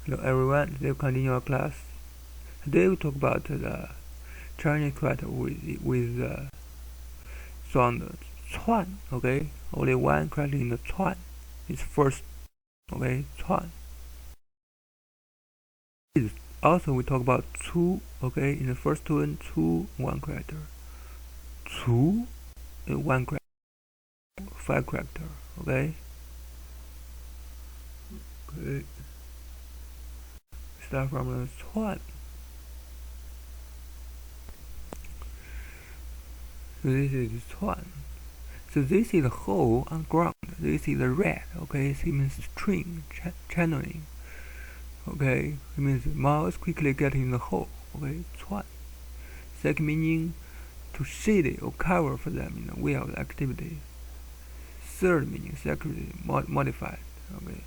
Hello everyone, today we continue our class. Today we talk about the Chinese character with the sound cuan. Okay, only one character in the cuan. It's first. Okay, cuan. Also we talk about two. Okay, in the first one, two one character. Two one character. Five character. Okay. Okay. Start from the cuan. So this is cuan. So this is a hole on ground. This is a red. Okay, it means string channeling. Okay, it means mouse quickly get in the hole. Okay, cuan. Second meaning, to shade or cover for them in the way of the activity. Third meaning, secretly modified. Okay.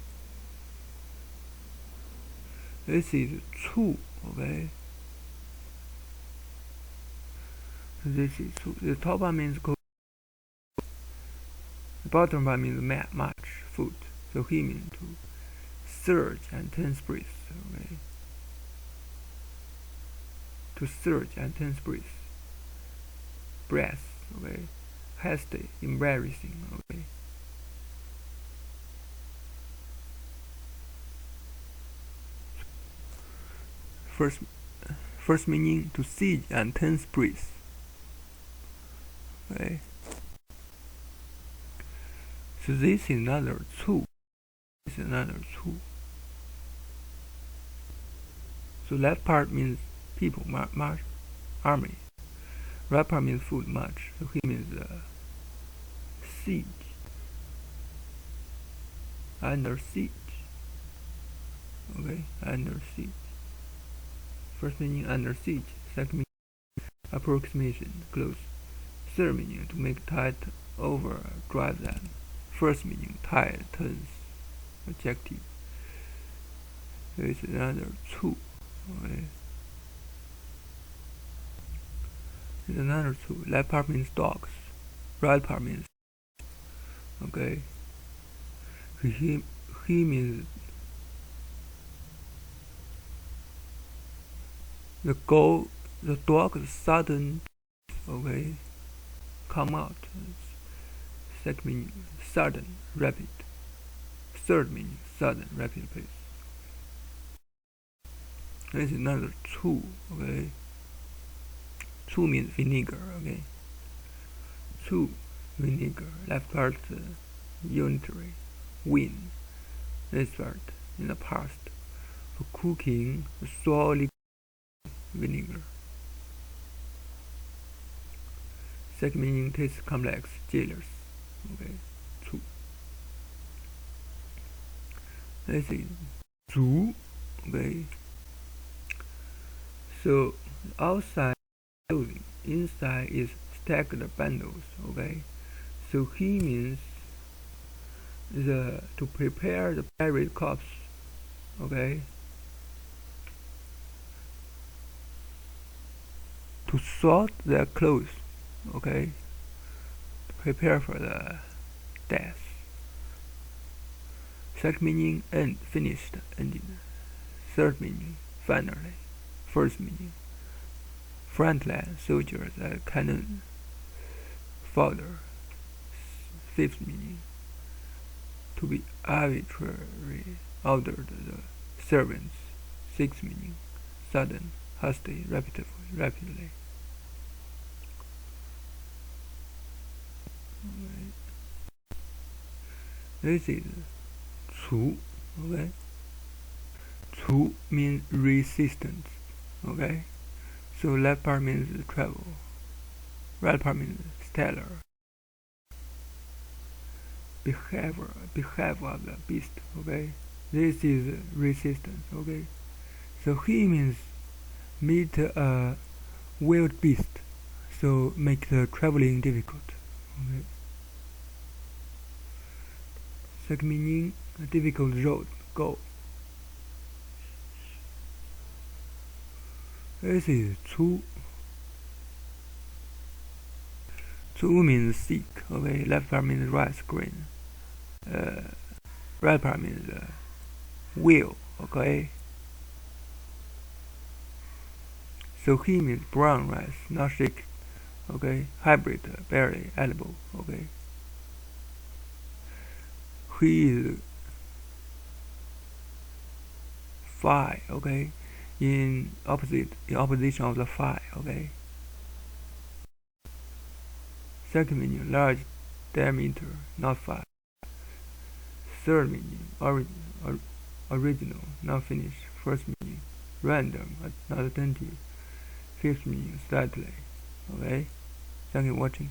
This is two. Okay. This is two. The top one means go. The bottom one means march, foot. So he means to surge and tense breath. Okay. To surge and tense breath. Breath. Okay. Hasty, embarrassing. Okay. First meaning, to siege and tense breath. Okay. So this is another two. This is another two. So left part means people, march, army. Right part means food, march. So he means siege. Under siege. Okay, under siege. First meaning, under siege. Second meaning, approximation, close. Third meaning, to make tight over, drive them. First meaning, tight, tense, adjective. There is another two. Okay. There's another two. Left part means dogs. Right part means. Okay. He means the dog sudden. Okay. Come out. Second meaning, sudden, rapid. Third meaning, sudden, rapid pace. This is another two. Okay. Two means vinegar. Okay. Two, vinegar. Left part unitary. Win. This part in the past. For cooking, solid vinegar. Second meaning, taste complex, jealous. Okay, two. This is zu. Okay. So outside clothing, inside is stacked bundles. Okay. So he means to prepare the buried corpse. Okay. To sort their clothes. Okay. To prepare for the death. Second meaning, end, finished, ended. Third meaning, finally. First meaning, frontline soldiers at cannon fodder. Fifth meaning, to be arbitrarily ordered the servants. Sixth meaning, sudden, hasty, rapidly. This is cu. Okay. Cu means resistance. Okay. So left part means travel. Right part means stellar. Behavior of the beast. Okay. This is resistance. Okay. So he means meet a wild beast. So make the traveling difficult. Okay. Second meaning, a difficult road, go. This is cu. Cu means seek. Okay, left part means rice grain. Right part means will. Okay, So he means brown rice, not shake. Okay, hybrid, barely edible. Okay, he is phi. Okay, in opposition of the phi. Okay. Second meaning, large diameter, not phi. Third meaning, original, not finished. First meaning, random, not attentive. Fifth meaning, slightly. Okay. Thank you for watching.